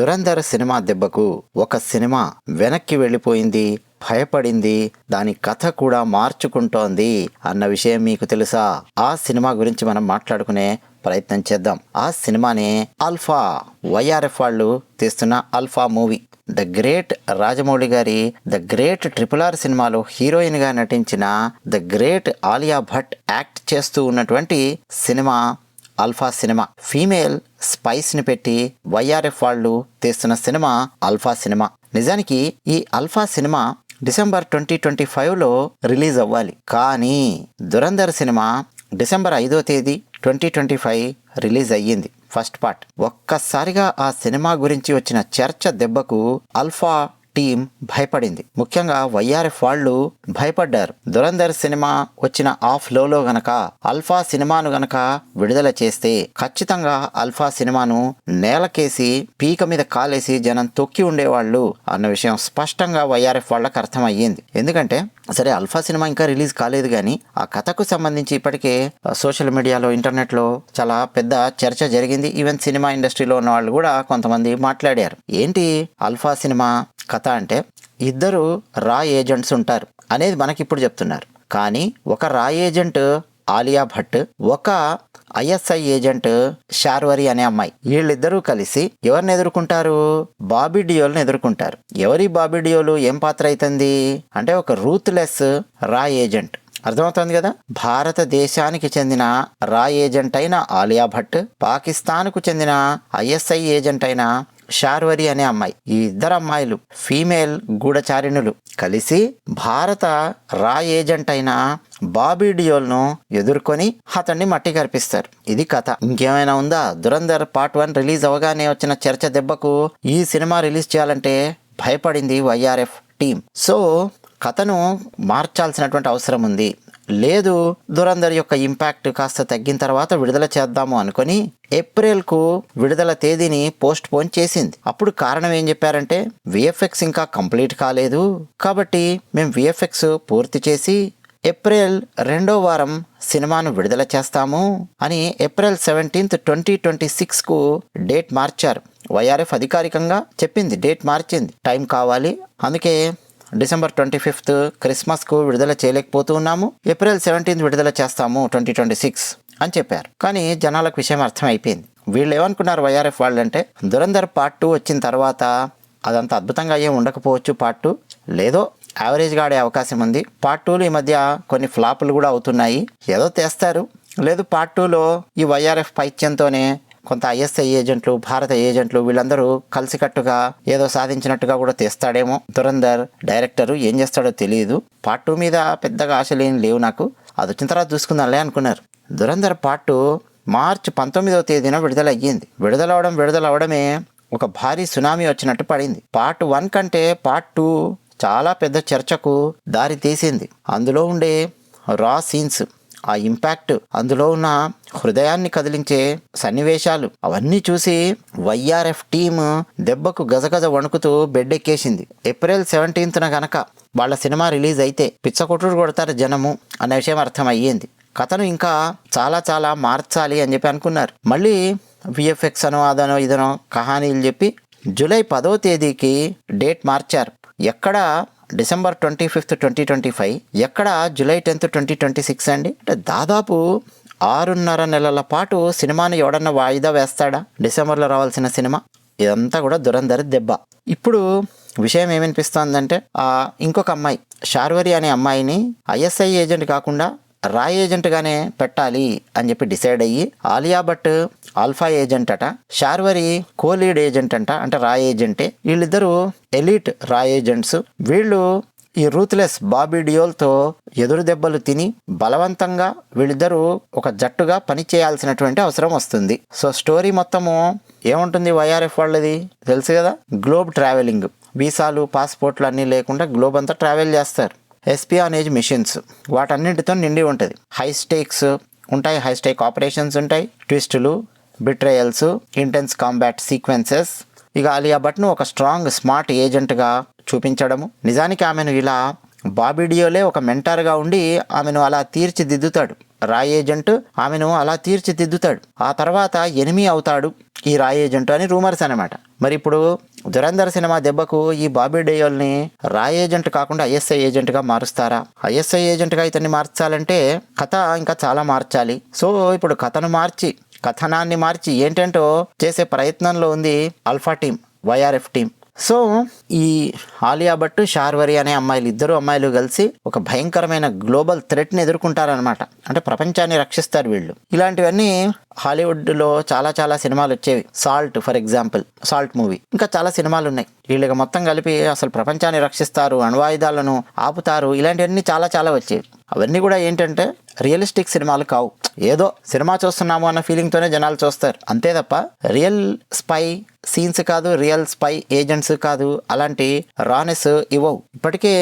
Dhurandhar cinema దెబ్బకు ఒక cinema వెనక్కి వెళ్ళిపోయింది, భయపడింది, దాని కథ కూడా మార్చుకుంటోంది అన్న విషయం మీకు తెలుసా? ఆ సినిమా గురించి మనం మాట్లాడుకునే ప్రయత్నం చేద్దాం. ఆ సినిమానే అల్ఫా. వైఆర్ఎఫ్ వాళ్ళు తీస్తున్న Alpha movie. The great Rajamouli గారి ద గ్రేట్ RRR సినిమాలో హీరోయిన్ గా నటించిన the great Alia Bhatt act చేస్తూ ఉన్నటువంటి సినిమా అల్ఫా సినిమా. ఫీమేల్ స్పైస్ ని పెట్టి వైఆర్ఎఫ్ వాళ్ళు తీస్తున్న సినిమా అల్ఫా సినిమా. నిజానికి ఈ అల్ఫా సినిమా డిసెంబర్ 2025లో రిలీజ్ అవ్వాలి, కానీ దురంధర్ సినిమా డిసెంబర్ 5వ తేదీ 2025 రిలీజ్ అయ్యింది ఫస్ట్ పార్ట్. ఒక్కసారిగా ఆ సినిమా గురించి వచ్చిన చర్చ దెబ్బకు అల్ఫా టీం భయపడింది. ముఖ్యంగా వైఆర్ఎఫ్ వాళ్ళు భయపడ్డారు. దురంధర్ సినిమా వచ్చిన ఆ ఫ్లోలో గనక అల్ఫా సినిమాను గనక విడుదల చేస్తే ఖచ్చితంగా అల్ఫా సినిమాను నేలకేసి పీక మీద కాలేసి జనం తొక్కి ఉండేవాళ్ళు అన్న విషయం స్పష్టంగా వైఆర్ఎఫ్ వాళ్ళకి అర్థమయ్యింది. ఎందుకంటే సరే, అల్ఫా సినిమా ఇంకా రిలీజ్ కాలేదు, కానీ ఆ కథకు సంబంధించి ఇప్పటికే సోషల్ మీడియాలో, ఇంటర్నెట్లో చాలా పెద్ద చర్చ జరిగింది. ఈవెన్ సినిమా ఇండస్ట్రీలో ఉన్న వాళ్ళు కూడా కొంతమంది మాట్లాడారు. ఏంటి అల్ఫా సినిమా కథ అంటే, ఇద్దరు రా ఏజెంట్స్ ఉంటారు అనేది మనకి ఇప్పుడు చెప్తున్నారు. కానీ ఒక రా ఏజెంట్ ఆలియా భట్, ఒక ISI ఏజెంట్ శార్వరి అనే అమ్మాయి, వీళ్ళిద్దరూ కలిసి ఎవరిని ఎదుర్కొంటారు? బాబీ డియోల్ని ఎదుర్కొంటారు. ఎవరి బాబీ డియోల్ ఏం పాత్ర అవుతుంది అంటే, ఒక రూత్లెస్ రా ఏజెంట్. అర్థమవుతుంది కదా? భారతదేశానికి చెందిన రా ఏజెంట్ అయిన ఆలియా భట్, పాకిస్తాన్కు చెందిన ISI ఏజెంట్ అయిన శార్వరి అనే అమ్మాయి, ఈ ఇద్దరు అమ్మాయిలు ఫీమేల్ గూఢచారిణులు కలిసి భారత రా ఏజెంట్ అయిన బాబీ డియోల్ను ఎదుర్కొని అతన్ని మట్టి కరిపిస్తారు. ఇది కథ. ఇంకేమైనా ఉందా? దురంధర్ పార్ట్ 1 రిలీజ్ అవగానే వచ్చిన చర్చ దెబ్బకు ఈ సినిమా రిలీజ్ చేయాలంటే భయపడింది వైఆర్ఎఫ్ టీం. సో కథను మార్చాల్సినటువంటి అవసరం ఉంది. లేదు, దురంధర్ యొక్క ఇంపాక్ట్ కాస్త తగ్గిన తర్వాత విడుదల చేద్దాము అనుకొని ఏప్రిల్కు విడుదల తేదీని పోస్ట్ పోన్ చేసింది. అప్పుడు కారణం ఏం చెప్పారంటే, VFX ఇంకా కంప్లీట్ కాలేదు, కాబట్టి మేము VFX పూర్తి చేసి ఏప్రిల్ 2వ వారం సినిమాను విడుదల చేస్తాము అని ఏప్రిల్ 17th 2026కు డేట్ మార్చారు. వైఆర్ఎఫ్ అధికారికంగా చెప్పింది, డేట్ మార్చింది, టైం కావాలి, అందుకే డిసెంబర్ 25th క్రిస్మస్కు విడుదల చేయలేకపోతూ ఉన్నాము, ఏప్రిల్ 17th విడుదల చేస్తాము 2026 అని చెప్పారు. కానీ జనాలకు విషయం అర్థమైపోయింది. వీళ్ళు ఏమనుకున్నారు వైఆర్ఎఫ్ వాళ్ళంటే, దురంధర్ పార్ట్ 2 వచ్చిన తర్వాత అదంత అద్భుతంగా ఏం ఉండకపోవచ్చు, పార్ట్ 2 లేదో యావరేజ్గా ఆడే అవకాశం ఉంది, పార్ట్ 2లో ఈ మధ్య కొన్ని ఫ్లాపులు కూడా అవుతున్నాయి, ఏదో తెస్తారు, లేదు పార్ట్ 2లో ఈ వైఆర్ఎఫ్ పైత్యంతోనే కొంత ISI ఏజెంట్లు, భారత ఏజెంట్లు వీళ్ళందరూ కలిసికట్టుగా ఏదో సాధించినట్టుగా కూడా తెస్తాడేమో దురంధర్ డైరెక్టరు. ఏం చేస్తాడో తెలియదు. పార్ట్ 2 మీద పెద్దగా ఆశలు ఏం లేవు నాకు, అది వచ్చిన తర్వాత చూసుకుందాంలే అనుకున్నారు. దురంధర్ పార్ట్ 2 మార్చి 19వ తేదీన విడుదల అయ్యింది. విడుదల అవడమే ఒక భారీ సునామీ వచ్చినట్టు పడింది. పార్ట్ 1 కంటే పార్ట్ 2 చాలా పెద్ద చర్చకు దారి తీసింది. అందులో ఉండే రా సీన్స్, ఆ ఇంపాక్ట్, అందులో ఉన్న హృదయాన్ని కదిలించే సన్నివేశాలు, అవన్నీ చూసి వైఆర్ఎఫ్ టీమ్ దెబ్బకు గజగజ వణుకుతూ బెడ్ ఎక్కేసింది. ఏప్రిల్ 17th గనక వాళ్ళ సినిమా రిలీజ్ అయితే పిచ్చకొట్టుడు కొడతారు జనము అనే విషయం అర్థం అయ్యింది. కథను ఇంకా చాలా చాలా మార్చాలి అని చెప్పి అనుకున్నారు. మళ్ళీ VFX అనో అదనో ఇదనో కహానీలు చెప్పి జూలై 10వ తేదీకి డేట్ మార్చారు. ఎక్కడ డిసెంబర్ 25th 2025, ఎక్కడ జూలై 10th 2026 అండి. అంటే దాదాపు 6.5 నెలల పాటు సినిమాని ఎవడన్నా వాయిదా వేస్తాడా? డిసెంబర్లో రావాల్సిన సినిమా. ఇదంతా కూడా దురంధర్ దెబ్బ. ఇప్పుడు విషయం ఏమనిపిస్తోందంటే, ఇంకొక అమ్మాయి శార్వరి అనే అమ్మాయిని ISI ఏజెంట్ కాకుండా రా ఏజెంట్గానే పెట్టాలి అని చెప్పి డిసైడ్ అయ్యి, ఆలియా భట్ ఆల్ఫా ఏజెంట్ అట, శార్వరి కోలీడ్ ఏజెంట్ అంట, అంటే రా ఏజెంటే. వీళ్ళిద్దరూ ఎలీట్ రా ఏజెంట్స్. వీళ్ళు ఈ రూత్లెస్ బాబీ డియోల్తో ఎదురు దెబ్బలు తిని బలవంతంగా వీళ్ళిద్దరూ ఒక జట్టుగా పని చేయాల్సినటువంటి అవసరం వస్తుంది. సో స్టోరీ మొత్తము ఏముంటుంది వైఆర్ఎఫ్ వాళ్ళది తెలుసు కదా, గ్లోబ్ ట్రావెలింగ్, వీసాలు పాస్పోర్ట్లు అన్నీ లేకుండా గ్లోబ్ అంతా ట్రావెల్ చేస్తారు. ఎస్పియానేజ్ మిషన్స్, వాటన్నింటితో నిండి ఉంటుంది. హై స్టేక్స్ ఉంటాయి, హై స్టేక్ ఆపరేషన్స్ ఉంటాయి, ట్విస్టులు, బిట్రేయల్స్, ఇంటెన్స్ కాంబాట్ సీక్వెన్సెస్. ఇక ఆలియా భట్ను ఒక స్ట్రాంగ్ స్మార్ట్ ఏజెంట్గా చూపించడము. నిజానికి ఆమెను ఇలా బాబీ డియోలే ఒక మెంటార్గా ఉండి ఆమెను అలా తీర్చిదిద్దుతాడు. రా ఏజెంట్ ఆమెను అలా తీర్చిదిద్దుతాడు. ఆ తర్వాత ఎనిమి అవుతాడు ఈ రా ఏజెంట్ అని రూమర్స్ అనమాట. మరి ఇప్పుడు దురంధర్ సినిమా దెబ్బకు ఈ బాబీ దేయోల్ని రా ఏజెంట్ కాకుండా ఐఎస్ఐ ఏజెంట్గా మారుస్తారా? ఐఎస్ఐ ఏజెంట్గా ఇతన్ని మార్చాలంటే కథ ఇంకా చాలా మార్చాలి. సో ఇప్పుడు కథనాన్ని మార్చి ఏంటంటో చేసే ప్రయత్నంలో ఉంది alpha team, YRF team. So ఈ ఆలియా భట్, శార్వరి అనే ఇద్దరు అమ్మాయిలు కలిసి ఒక భయంకరమైన గ్లోబల్ థ్రెట్ని ఎదుర్కొంటారనమాట. అంటే ప్రపంచాన్ని రక్షిస్తారు వీళ్ళు. ఇలాంటివన్నీ హాలీవుడ్లో చాలా సినిమాలు వచ్చేవి. Salt for example, salt movie, ఇంకా చాలా సినిమాలు ఉన్నాయి. వీళ్ళకి మొత్తం కలిపి అసలు ప్రపంచాన్ని రక్షిస్తారు, అణ్వాయుధాలను ఆపుతారు, ఇలాంటివన్నీ చాలా వచ్చేవి. అవన్నీ కూడా ఏంటంటే రియలిస్టిక్ సినిమాలు కావు. ఏదో సినిమా చూస్తున్నాము అన్న ఫీలింగ్తోనే జనాలు చూస్తారు అంతే తప్ప రియల్ స్పై సీన్స్ కాదు, రియల్ స్పై ఏజెంట్స్ కాదు, అలాంటి రానెస్ ఇవ్వవు. ఇప్పటికే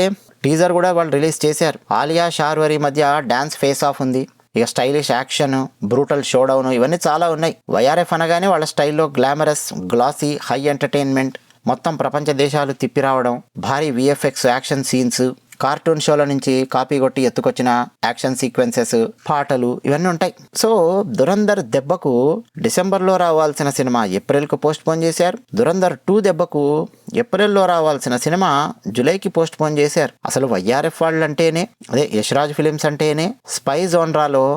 టీజర్ కూడా వాళ్ళు రిలీజ్ చేశారు. ఆలియా శార్వరి మధ్య డాన్స్ ఫేస్ ఆఫ్ ఉంది. ఇక స్టైలిష్ యాక్షన్, బ్రూటల్ షోడౌన్, ఇవన్నీ చాలా ఉన్నాయి. వైఆర్ఎఫ్ అనగానే వాళ్ళ స్టైల్లో గ్లామరస్, గ్లాసీ, హై ఎంటర్టైన్మెంట్, మొత్తం ప్రపంచ దేశాలు తిప్పి రావడం, భారీ విఎఫ్ఎక్స్ యాక్షన్ సీన్స్, కార్టూన్ షోల నుంచి కాపీ కొట్టి ఎత్తుకొచ్చిన యాక్షన్ సీక్వెన్సెస్, పాటలు, ఇవన్నీ ఉంటాయి. సో దురంధర్ దెబ్బకు డిసెంబర్లో రావాల్సిన సినిమా ఏప్రిల్కు పోస్ట్ పోన్ చేశారు. దురంధర్ 2 దెబ్బకు ఏప్రిల్లో రావాల్సిన సినిమా జూలైకి పోస్ట్ పోన్ చేశారు. అసలు వైఆర్ఎఫ్ వాళ్ళు అంటేనే, అదే యశ్రాజ్ ఫిలిమ్స్ అంటేనే స్పై జోన్రాలో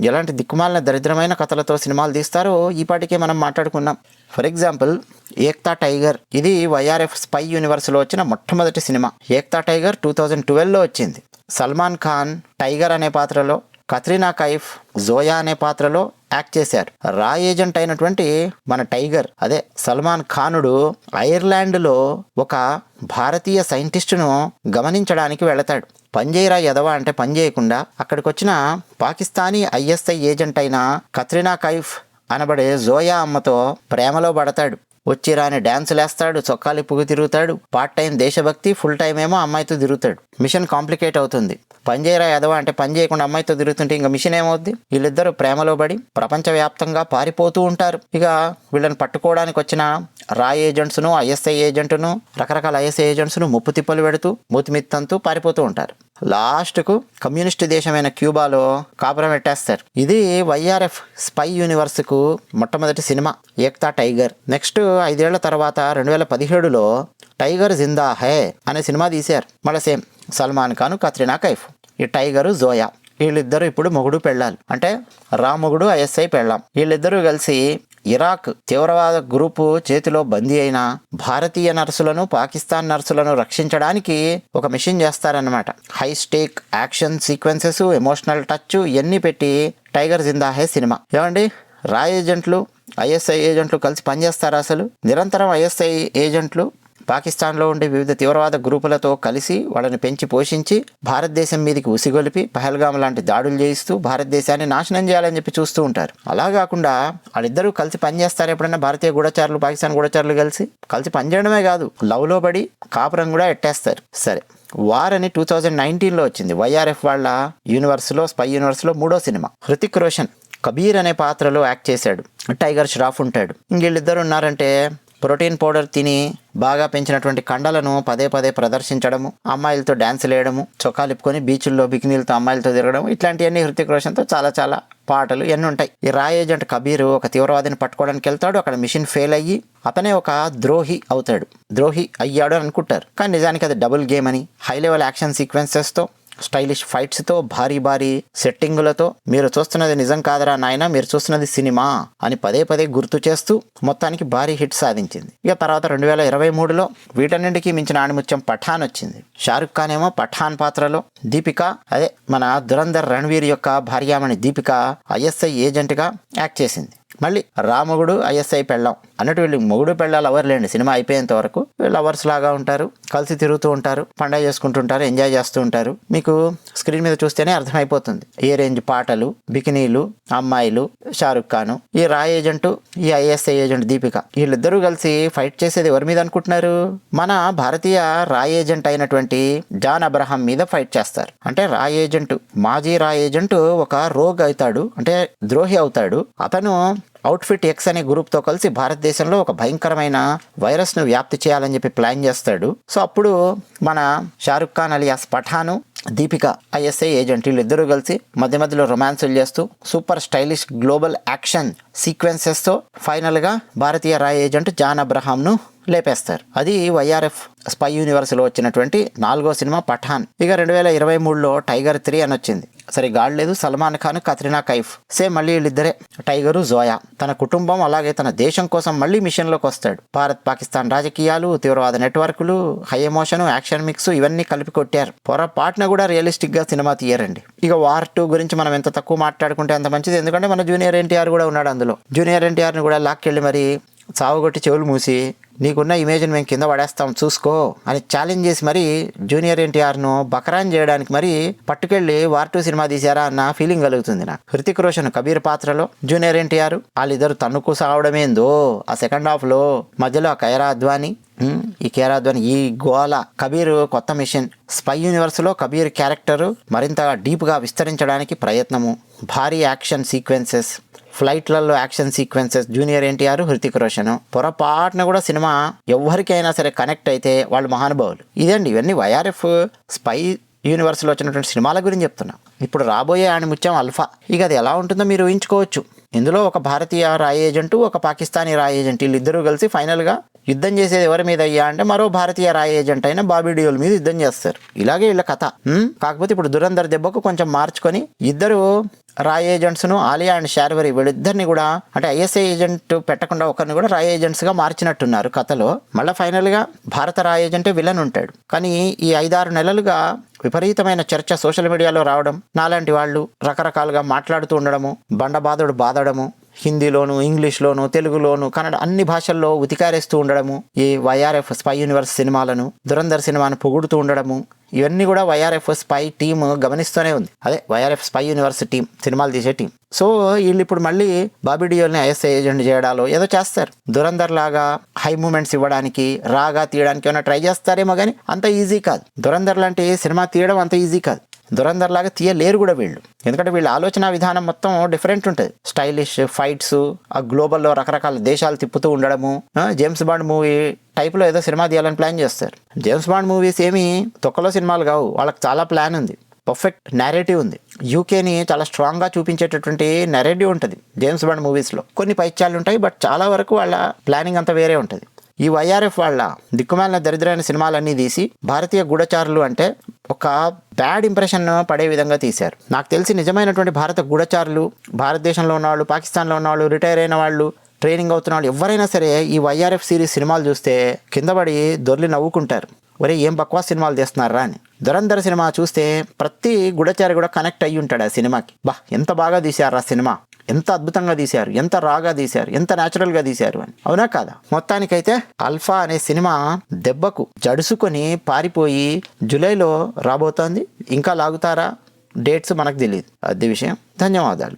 ఎలాంటి దిక్కుమాలిన దరిద్రమైన కథలతో సినిమాలు తీస్తారో ఈపాటికే మనం మాట్లాడుకున్నాం. ఫర్ ఎగ్జాంపుల్ ఏక్తా టైగర్, ఇది వైఆర్ఎఫ్ స్పై యూనివర్స్లో వచ్చిన మొట్టమొదటి సినిమా. ఏక్తా టైగర్ 2012లో వచ్చింది. సల్మాన్ ఖాన్ టైగర్ అనే పాత్రలో, కత్రినా కైఫ్ జోయా అనే పాత్రలో యాక్ట్ చేశారు. రా ఏజెంట్ అయినటువంటి మన టైగర్, అదే సల్మాన్ ఖానుడు ఐర్లాండ్లో ఒక భారతీయ సైంటిస్టును గమనించడానికి వెళతాడు. పనిచేయరా ఎదవా అంటే పని చేయకుండా అక్కడికి వచ్చిన పాకిస్తానీ ఐఎస్ఐ ఏజెంట్ అయిన కత్రినా కైఫ్ అనబడే జోయా అమ్మతో ప్రేమలో పడతాడు. వచ్చి రాని డ్యాన్సులు వేస్తాడు, చొక్కాలు పువ్వు తిరుగుతాడు, పార్ట్ టైం దేశభక్తి, ఫుల్ టైం ఏమో అమ్మాయితో తిరుగుతాడు. మిషన్ కాంప్లికేట్ అవుతుంది. పని చేయరా ఎదవా అంటే పని చేయకుండా అమ్మాయితో తిరుగుతుంటే ఇంకా మిషన్ ఏమవుద్ది? వీళ్ళిద్దరూ ప్రేమలో పడి ప్రపంచవ్యాప్తంగా పారిపోతూ ఉంటారు. ఇక వీళ్ళని పట్టుకోవడానికి వచ్చిన రా ఏజెంట్స్ను, ఐఎస్ఐ ఏజెంట్ను, రకరకాల ఐఎస్ఐ ఏజెంట్స్ను ముప్పు తిప్పలు పెడుతూ మూతిమిత్తంతూ పారిపోతూ ఉంటారు. లాస్ట్కు కమ్యూనిస్ట్ దేశమైన క్యూబాలో కాపురం పెట్టేస్తారు. ఇది వైఆర్ఎఫ్ స్పై యూనివర్స్కు మొట్టమొదటి సినిమా ఏక్తా టైగర్. నెక్స్ట్ 5 ఏళ్ల తర్వాత 2017లో టైగర్ జిందా హై అనే సినిమా తీశారు. మళ్ళీ సేమ్ సల్మాన్ ఖాన్, కత్రినా కైఫ్, ఈ టైగరు జోయా, వీళ్ళిద్దరూ ఇప్పుడు మొగుడు పెళ్ళాలి. అంటే రా మొగుడు, ఐఎస్ఐ పెళ్ళాం. వీళ్ళిద్దరూ కలిసి ఇరాక్ తీవ్రవాద గ్రూపు చేతిలో బందీ అయిన భారతీయ నర్సులను, పాకిస్తాన్ నర్సులను రక్షించడానికి ఒక మిషన్ చేస్తారన్నమాట. High stake action sequences, emotional touch ఇవన్నీ పెట్టి టైగర్ జిందా హై సినిమా. ఏమండి, రా ఏజెంట్లు, ఐఎస్ఐ ఏజెంట్లు కలిసి పనిచేస్తారు. అసలు నిరంతరం ఐఎస్ఐ ఏజెంట్లు పాకిస్తాన్లో ఉండే వివిధ తీవ్రవాద గ్రూపులతో కలిసి వాళ్ళని పెంచి పోషించి భారతదేశం మీదకి ఉసిగొలిపి పహల్గామ్ లాంటి దాడులు చేయిస్తూ భారతదేశాన్ని నాశనం చేయాలని చెప్పి చూస్తూ ఉంటారు. అలా కాకుండా వాళ్ళిద్దరూ కలిసి పనిచేస్తారు. ఎప్పుడైనా భారతీయ గూఢచారులు, పాకిస్తాన్ గూఢచారులు కలిసి పనిచేయడమే కాదు, లవ్లో పడి కాపురం కూడా ఎట్టేస్తారు. సరే, వార్ అని 2019లో వచ్చింది. వైఆర్ఎఫ్ వాళ్ళ యూనివర్స్లో, స్పై యూనివర్స్లో 3వ సినిమా. హృతిక్ రోషన్ కబీర్ అనే పాత్రలో యాక్ట్ చేశాడు. టైగర్ ష్రాఫ్ ఉంటాడు. వీళ్ళిద్దరు ఉన్నారంటే ప్రోటీన్ పౌడర్ తిని బాగా పెంచినటువంటి కండలను పదే ప్రదర్శించడము, అమ్మాయిలతో డ్యాన్సులు వేయడము, చొక్కాలు ఇప్పుకొని బీచ్ల్లో బికినీలతో అమ్మాయిలతో తిరగడం, ఇట్లాంటివన్నీ హృతిక్ రోషన్తో చాలా పాటలు ఎన్ని ఉంటాయి. ఈ రా ఏజెంట్ కబీర్ ఒక తీవ్రవాదిని పట్టుకోవడానికి వెళ్తాడు. అక్కడ మిషన్ ఫెయిల్ అయ్యి అతనే ఒక ద్రోహి అవుతాడు. ద్రోహి అయ్యాడు అని అనుకుంటారు, కానీ నిజానికి అది డబుల్ గేమ్ అని. హై లెవెల్ యాక్షన్ సీక్వెన్సెస్తో, స్టైలిష్ ఫైట్స్తో, భారీ సెట్టింగులతో మీరు చూస్తున్నది నిజం కాదరా నాయన, మీరు చూస్తున్నది సినిమా అని పదే గుర్తు చేస్తూ మొత్తానికి భారీ హిట్ సాధించింది. ఇక తర్వాత 2023లో వీటన్నింటికి మించిన ఆణిముత్యం పఠాన్ వచ్చింది. షారుఖ్ ఖాన్ ఏమో పఠాన్ పాత్రలో, దీపిక, అదే మన దురంధర్ రణ్వీర్ యొక్క భార్యామణి దీపిక ఐఎస్ఐ ఏజెంట్గా యాక్ట్ చేసింది. మళ్ళీ రామగుడు, ఐఎస్ఐ పెళ్ళాం అన్నట్టు వీళ్ళు మొగుడు పెళ్ళాలి లవర్లేండి. సినిమా అయిపోయేంత వరకు లవర్స్ లాగా ఉంటారు, కలిసి తిరుగుతూ ఉంటారు, పండగ చేసుకుంటుంటారు, ఎంజాయ్ చేస్తూ ఉంటారు. మీకు స్క్రీన్ మీద చూస్తేనే అర్థమైపోతుంది. ఏ రేంజ్ పాటలు, బికినీలు, అమ్మాయిలు, షారుఖ్ ఖాన్, ఈ రా ఏజెంట్, ఈ ఐఎస్ఐ ఏజెంట్ దీపిక, వీళ్ళిద్దరూ కలిసి ఫైట్ చేసేది ఎవరి మీద అనుకుంటున్నారు? మన భారతీయ రా ఏజెంట్ అయినటువంటి జాన్ అబ్రహాం మీద ఫైట్ చేస్తారు. అంటే రా ఏజెంట్, మాజీ రా ఏజెంట్ ఒక రోగ్ అవుతాడు, అంటే ద్రోహి అవుతాడు. అతను అవుట్ఫిట్ ఎక్స్ అనే గ్రూప్తో కలిసి భారతదేశంలో ఒక భయంకరమైన వైరస్ను వ్యాప్తి చేయాలని చెప్పి ప్లాన్ చేస్తాడు. సో అప్పుడు మన Shahrukh Khan alias పఠాను, Deepika ISI agent వీళ్ళిద్దరూ కలిసి మధ్య మధ్యలో రొమాన్సులు చేస్తూ సూపర్ స్టైలిష్ గ్లోబల్ యాక్షన్ సీక్వెన్సెస్తో ఫైనల్గా భారతీయ రాయ్ ఏజెంట్ జాన్ అబ్రహాంను లేపేస్తారు. అది వైఆర్ఎఫ్ స్పై యూనివర్స్లో వచ్చినటువంటి 4వ సినిమా పఠాన్. ఇక 2023లో టైగర్ 3 అని వచ్చింది. సరే గాడలేదు, సల్మాన్ ఖాన్, కత్రినా కైఫ్. సేమ్ మళ్ళీ వీళ్ళిద్దరే, టైగరు జోయా. తన కుటుంబం అలాగే తన దేశం కోసం మళ్ళీ మిషన్లోకి వస్తాడు. భారత్ పాకిస్తాన్ రాజకీయాలు, తీవ్రవాద నెట్వర్క్లు, హై ఎమోషన్, యాక్షన్ మిక్స్ ఇవన్నీ కలిపి కొట్టారు. పొరపాటున కూడా రియలిస్టిక్ గా సినిమా తీయరండి. ఇక వార్ 2 గురించి మనం ఎంత తక్కువ మాట్లాడుకుంటే అంత మంచిది. ఎందుకంటే మన జూనియర్ ఎన్టీఆర్ కూడా ఉన్నాడు అందులో. జూనియర్ ఎన్టీఆర్ని కూడా లాక్కెళ్ళి మరి చావుగొట్టి చెవులు మూసి నీకున్న ఇమేజ్ని మేము కింద పడేస్తాం చూసుకో అని ఛాలెంజ్ చేసి మరి జూనియర్ ఎన్టీఆర్ను బకరాన్ చేయడానికి మరి పట్టుకెళ్ళి వార్ 2 సినిమా తీశారా అన్న ఫీలింగ్ కలుగుతుంది నాకు. హృతిక్ రోషన్ కబీర్ పాత్రలో, జూనియర్ ఎన్టీఆర్ వాళ్ళిద్దరు తన్నుకు సావడమేందో ఆ సెకండ్ హాఫ్లో. మధ్యలో కైరా అద్వానీ, ఈ గోల. కబీర్ కొత్త మిషన్. స్పై యూనివర్స్లో కబీర్ క్యారెక్టర్ మరింతగా డీప్గా విస్తరించడానికి ప్రయత్నము. భారీ యాక్షన్ సీక్వెన్సెస్, ఫ్లైట్లలో action sequences, junior NTR, Hrithik Roshan. పొరపాటున కూడా సినిమా ఎవరికైనా సరే కనెక్ట్ అయితే వాళ్ళు మహానుభావులు. ఇదండి, ఇవన్నీ వైఆర్ఎఫ్ స్పై యూనివర్స్లో వచ్చినటువంటి సినిమాల గురించి చెప్తున్నా. ఇప్పుడు రాబోయే ఆణిముత్యం అల్ఫా. ఇక అది ఎలా ఉంటుందో మీరు ఊహించుకోవచ్చు. ఇందులో ఒక భారతీయ రాయ్ ఏజెంటు, ఒక పాకిస్తానీ రాయ్ ఏజెంట్ వీళ్ళిద్దరూ కలిసి ఫైనల్గా యుద్ధం చేసేది ఎవరి మీద అయ్యా అంటే మరో భారతీయ రాయ్ ఏజెంట్ అయిన బాబీ డియోల్ మీద యుద్ధం చేస్తారు. ఇలాగే వీళ్ళ కథ. కాకపోతే ఇప్పుడు దురంధర్ దెబ్బకు కొంచెం మార్చుకొని ఇద్దరు రాయ్ ఏజెంట్స్ను, ఆలియా అండ్ శార్వరి వీళ్ళిద్దరిని కూడా, అంటే ఐఎస్ఐ ఏజెంట్ పెట్టకుండా ఒకరిని కూడా రాయ్ ఏజెంట్స్గా మార్చినట్టున్నారు కథలో. మళ్ళీ ఫైనల్గా భారత రాయ్ ఏజెంటే విలన్ ఉంటాడు. కానీ ఈ 5-6 నెలలుగా విపరీతమైన చర్చ సోషల్ మీడియాలో రావడం, నాలాంటి వాళ్ళు రకరకాలుగా మాట్లాడుతూ ఉండడము, బండబాదుడు బాదడము, హిందీలోను, ఇంగ్లీష్లోను, తెలుగులోను, కన్నడ అన్ని భాషల్లో ఉతికారేస్తూ ఉండడము, ఈ వైఆర్ఎఫ్ స్పై యూనివర్స్ సినిమాలను, దురంధర్ సినిమాను పొగుడుతూ ఉండడము, ఇవన్నీ కూడా వైఆర్ఎఫ్ స్పై టీమ్ గమనిస్తూనే ఉంది. అదే వైఆర్ఎఫ్ స్పై యూనివర్స్ టీం, సినిమాలు తీసే టీం. సో వీళ్ళు ఇప్పుడు మళ్ళీ బాబీ డియోల్ని ఐఎస్ఐ ఏజెంట్ చేయడాలో ఏదో చేస్తారు. దురంధర్ లాగా హై మూమెంట్స్ ఇవ్వడానికి, రాగా తీయడానికి ఏమైనా ట్రై చేస్తారేమో కానీ అంత ఈజీ కాదు. దురంధర్ లాంటి సినిమా తీయడం అంత ఈజీ కాదు. దురంధర్ లాగా తీయలేరు కూడా వీళ్ళు. ఎందుకంటే వీళ్ళ ఆలోచన విధానం మొత్తం డిఫరెంట్ ఉంటుంది. స్టైలిష్ ఫైట్స్, ఆ గ్లోబల్లో రకరకాల దేశాలు తిప్పుతూ ఉండడము, జేమ్స్ బాండ్ మూవీ టైప్లో ఏదో సినిమా తీయాలని ప్లాన్ చేస్తారు. జేమ్స్ బాండ్ మూవీస్ ఏమి తొక్కలో సినిమాలు కావు. వాళ్ళకి చాలా ప్లాన్ ఉంది, పర్ఫెక్ట్ నేరేటివ్ ఉంది. యూకేని చాలా స్ట్రాంగ్గా చూపించేటటువంటి నేరేటివ్ ఉంటుంది జేమ్స్ బాండ్ మూవీస్లో. కొన్ని పైత్యాలు ఉంటాయి, బట్ చాలా వరకు వాళ్ళ ప్లానింగ్ అంతా వేరే ఉంటుంది. ఈ వైఆర్ఎఫ్ వాళ్ళ దిక్కుమాలిన దరిద్రమైన సినిమాలన్నీ తీసి భారతీయ గూఢచారులు అంటే ఒక బ్యాడ్ ఇంప్రెషన్ పడే విధంగా తీశారు. నాకు తెలిసి నిజమైనటువంటి భారత గూఢచారులు, భారతదేశంలో ఉన్నవాళ్ళు, పాకిస్తాన్లో ఉన్నవాళ్ళు, రిటైర్ అయిన వాళ్ళు, ట్రైనింగ్ అవుతున్న వాళ్ళు ఎవరైనా సరే ఈ వైఆర్ఎఫ్ సిరీస్ సినిమాలు చూస్తే కింద పడి దొర్లి నవ్వుకుంటారు. ఒరే ఏం బక్వాస్ సినిమాలు చేస్తున్నారా అని. దురంధర్ సినిమా చూస్తే ప్రతి గూఢచారి కూడా కనెక్ట్ అయ్యి ఉంటాడు ఆ సినిమాకి. ఎంత బాగా తీశారు ఆ సినిమా, ఎంత అద్భుతంగా తీశారు, ఎంత రాగా తీశారు, ఎంత న్యాచురల్గా తీశారు అని. అవునా కాదా? మొత్తానికైతే అల్ఫా అనే సినిమా దెబ్బకు జడుసుకొని పారిపోయి జూలైలో రాబోతోంది. ఇంకా లాగుతారా? డేట్స్ మనకు తెలియదు. అది విషయం. ధన్యవాదాలు.